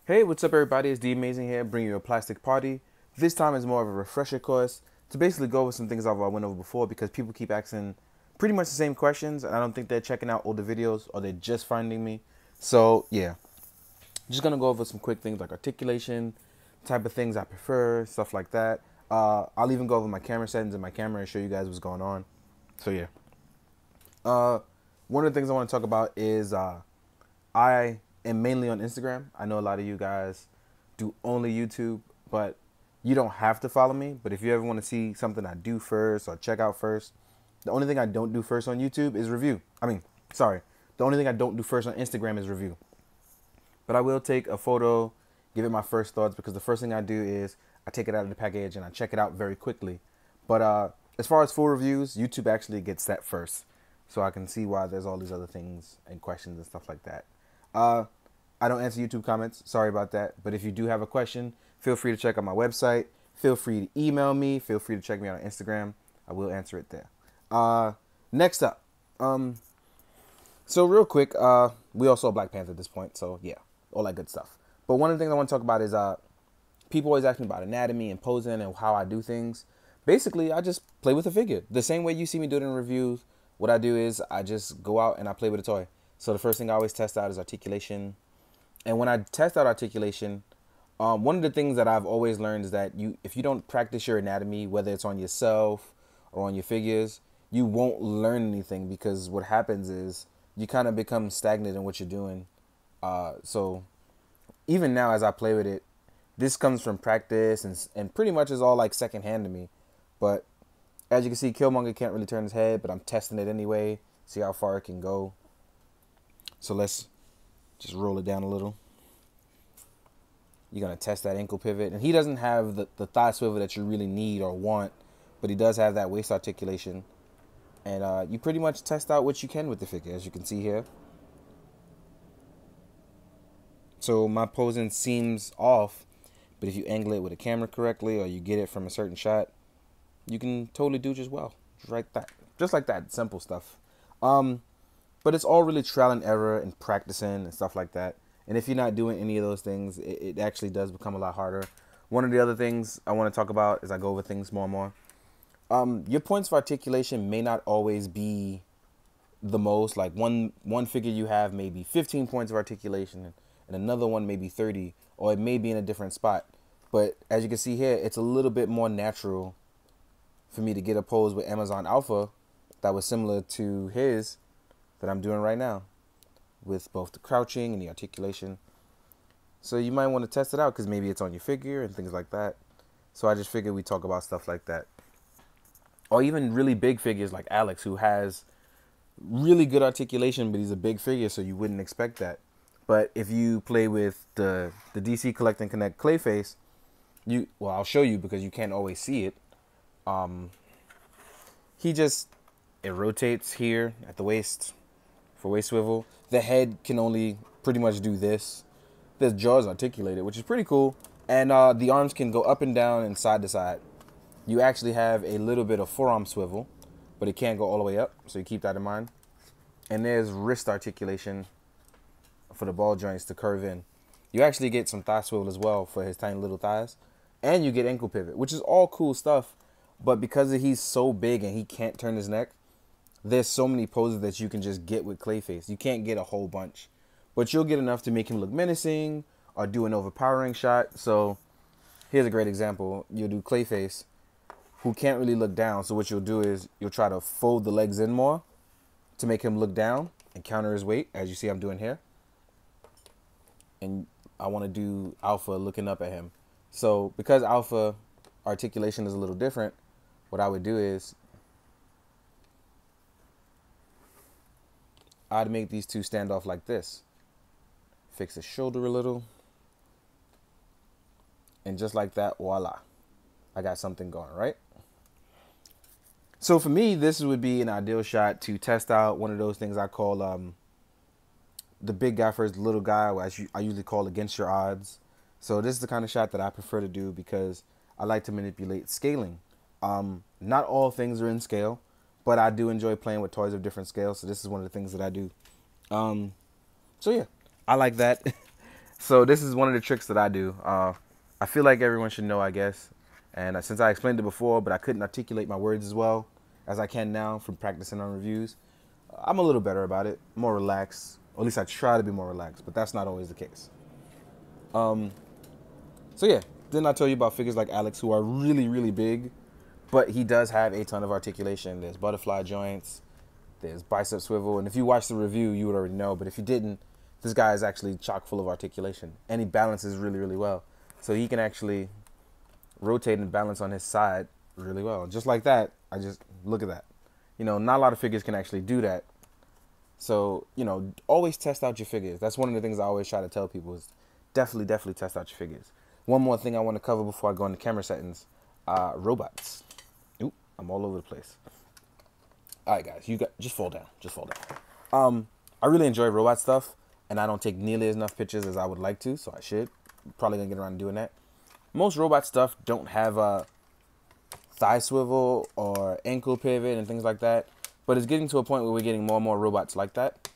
Hey, what's up, everybody? It's D Amazing here, bringing you a plastic party. This time is more of a refresher course to basically go over some things I've went over before because people keep asking pretty much the same questions, and I don't think they're checking out older videos or they're just finding me. So yeah, just gonna go over some quick things like articulation, type of things I prefer, stuff like that. I'll even go over my camera settings in my camera and show you guys what's going on. So yeah, uh, one of the things I want to talk about is I am mainly on Instagram. I know a lot of you guys do only YouTube, but you don't have to follow me. But if you ever want to see something I do first or check out first, the only thing I don't do first on YouTube is review. Sorry. The only thing I don't do first on Instagram is review. But I will take a photo, give it my first thoughts, because the first thing I do is I take it out of the package and I check it out very quickly. But as far as full reviews, YouTube actually gets that first. So I can see why there's all these other things and questions and stuff like that. Uh, I don't answer YouTube comments. Sorry about that. But if you do have a question, feel free to check out my website. Feel free to email me. Feel free to check me out on Instagram. I will answer it there. Next up. So real quick, we all saw Black Panther at this point. So yeah, all that good stuff. But one of the things I want to talk about is people always ask me about anatomy and posing and how I do things. Basically, I just play with a figure. The same way you see me do it in reviews, what I do is I just go out and I play with a toy. So the first thing I always test out is articulation. And when I test out articulation, one of the things that I've always learned is that if you don't practice your anatomy, whether it's on yourself or on your figures, you won't learn anything, because what happens is you kind of become stagnant in what you're doing. So even now as I play with it, this comes from practice and pretty much is all like secondhand to me. But as you can see, Killmonger can't really turn his head, but I'm testing it anyway, see how far it can go. So let's just roll it down a little. You're going to test that ankle pivot. And he doesn't have the thigh swivel that you really need or want, but he does have that waist articulation. And you pretty much test out what you can with the figure, as you can see here. So my posing seems off, but if you angle it with a camera correctly or you get it from a certain shot, you can totally do just well. Just like that. Simple stuff. But it's all really trial and error and practicing and stuff like that. And if you're not doing any of those things, it actually does become a lot harder. One of the other things I want to talk about as I go over things more and more. Your points of articulation may not always be the most. Like one figure you have may be 15 points of articulation and another one may be 30, or it may be in a different spot. But as you can see here, it's a little bit more natural for me to get a pose with Amazon Alpha that was similar to his that I'm doing right now, with both the crouching and the articulation. So you might want to test it out because maybe it's on your figure and things like that. So I just figured we talk about stuff like that. Or even really big figures like Alex, who has really good articulation, but he's a big figure, so you wouldn't expect that. But if you play with the DC Collect and Connect Clayface, I'll show you because you can't always see it. It rotates here at the waist for waist swivel. The head can only pretty much do this. The jaw's articulated, which is pretty cool. And the arms can go up and down and side to side. You actually have a little bit of forearm swivel, but it can't go all the way up, so you keep that in mind. And there's wrist articulation for the ball joints to curve in. You actually get some thigh swivel as well for his tiny little thighs. And you get ankle pivot, which is all cool stuff. But because he's so big and he can't turn his neck, there's so many poses that you can just get with Clayface. You can't get a whole bunch, but you'll get enough to make him look menacing or do an overpowering shot. So here's a great example. You'll do Clayface, who can't really look down. So what you'll do is you'll try to fold the legs in more to make him look down and counter his weight, as you see I'm doing here. And I want to do Alpha looking up at him. So because Alpha articulation is a little different, what I would do is I'd make these two stand off like this. Fix the shoulder a little. And just like that, voila. I got something going, right? So for me, this would be an ideal shot to test out one of those things I call the big guy versus the little guy, as I usually call against your odds. So this is the kind of shot that I prefer to do because I like to manipulate scaling. Not all things are in scale, but I do enjoy playing with toys of different scales. So this is one of the things that I do. So yeah, I like that. So this is one of the tricks that I do. I feel like everyone should know, I guess. And since I explained it before, but I couldn't articulate my words as well as I can now from practicing on reviews, I'm a little better about it, more relaxed. Or at least I try to be more relaxed, but that's not always the case. So yeah, didn't I tell you about figures like Alex who are really, really big, but he does have a ton of articulation. There's butterfly joints, there's bicep swivel, and if you watch the review, you would already know. But if you didn't, this guy is actually chock full of articulation, and he balances really, really well. So he can actually rotate and balance on his side really well. Just like that, I just, look at that. You know, not a lot of figures can actually do that. So, you know, always test out your figures. That's one of the things I always try to tell people is definitely test out your figures. One more thing I want to cover before I go into camera settings, robots. Oop, I'm all over the place. All right, guys, just fall down. I really enjoy robot stuff, and I don't take nearly enough pictures as I would like to, so I should. Probably gonna get around to doing that. Most robot stuff don't have a thigh swivel or ankle pivot and things like that, but it's getting to a point where we're getting more and more robots like that.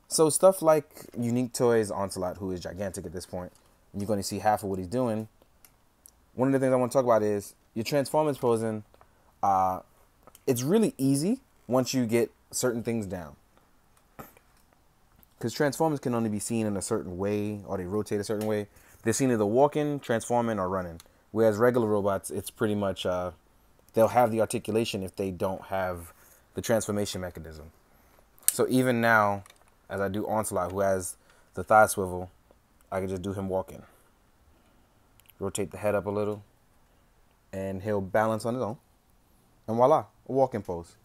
So stuff like Unique Toys Onslaught, who is gigantic at this point, and you're going to see half of what he's doing. One of the things I want to talk about is your Transformers posing. It's really easy once you get certain things down. Because Transformers can only be seen in a certain way, or they rotate a certain way. They're seen either walking, transforming, or running. Whereas regular robots, it's pretty much, they'll have the articulation if they don't have the transformation mechanism. So even now, as I do Onslaught, who has the thigh swivel, I can just do him walking. Rotate the head up a little, and he'll balance on his own. And voila, a walking pose.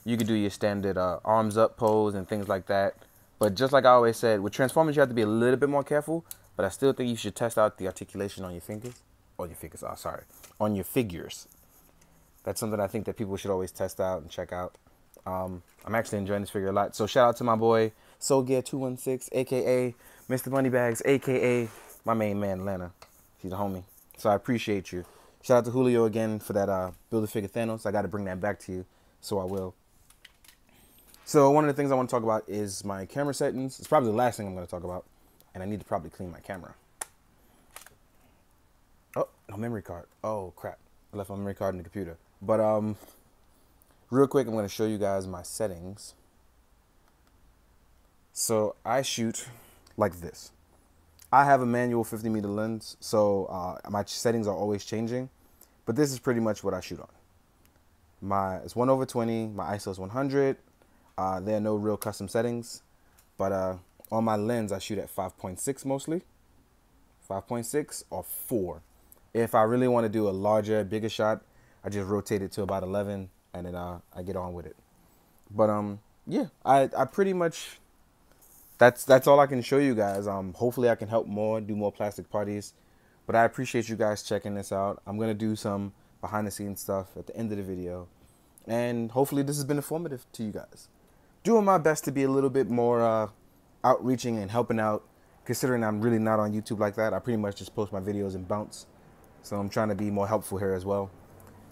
You could do your standard arms up pose and things like that. But just like I always said, with Transformers, you have to be a little bit more careful. But I still think you should test out the articulation on your fingers. On your figures. That's something I think that people should always test out and check out. I'm actually enjoying this figure a lot. So shout out to my boy, SoulGear216, a.k.a. Mr. Moneybags, a.k.a. my main man, Atlanta. He's a homie. So I appreciate you. Shout out to Julio again for that Build-A-Figure Thanos. I got to bring that back to you, so I will. So one of the things I want to talk about is my camera settings. It's probably the last thing I'm going to talk about. And I need to probably clean my camera. Oh, no memory card. Oh, crap. I left my memory card in the computer. But real quick, I'm going to show you guys my settings. So I shoot like this. I have a manual 50-meter lens, so my settings are always changing. But this is pretty much what I shoot on. It's 1/20. My ISO is 100. There are no real custom settings. But on my lens, I shoot at 5.6 mostly. 5.6 or 4. If I really want to do a larger, bigger shot, I just rotate it to about 11, and then I get on with it. But yeah, I pretty much, that's all I can show you guys. Hopefully I can help more, do more plastic parties. But I appreciate you guys checking this out. I'm gonna do some behind the scenes stuff at the end of the video, and hopefully this has been informative to you guys. Doing my best to be a little bit more outreaching and helping out, considering I'm really not on YouTube like that. I pretty much just post my videos and bounce. So I'm trying to be more helpful here as well.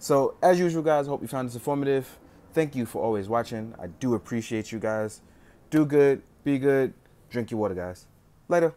So as usual, guys, hope you found this informative. Thank you for always watching. I do appreciate you guys. Do good, be good, drink your water, guys. Later.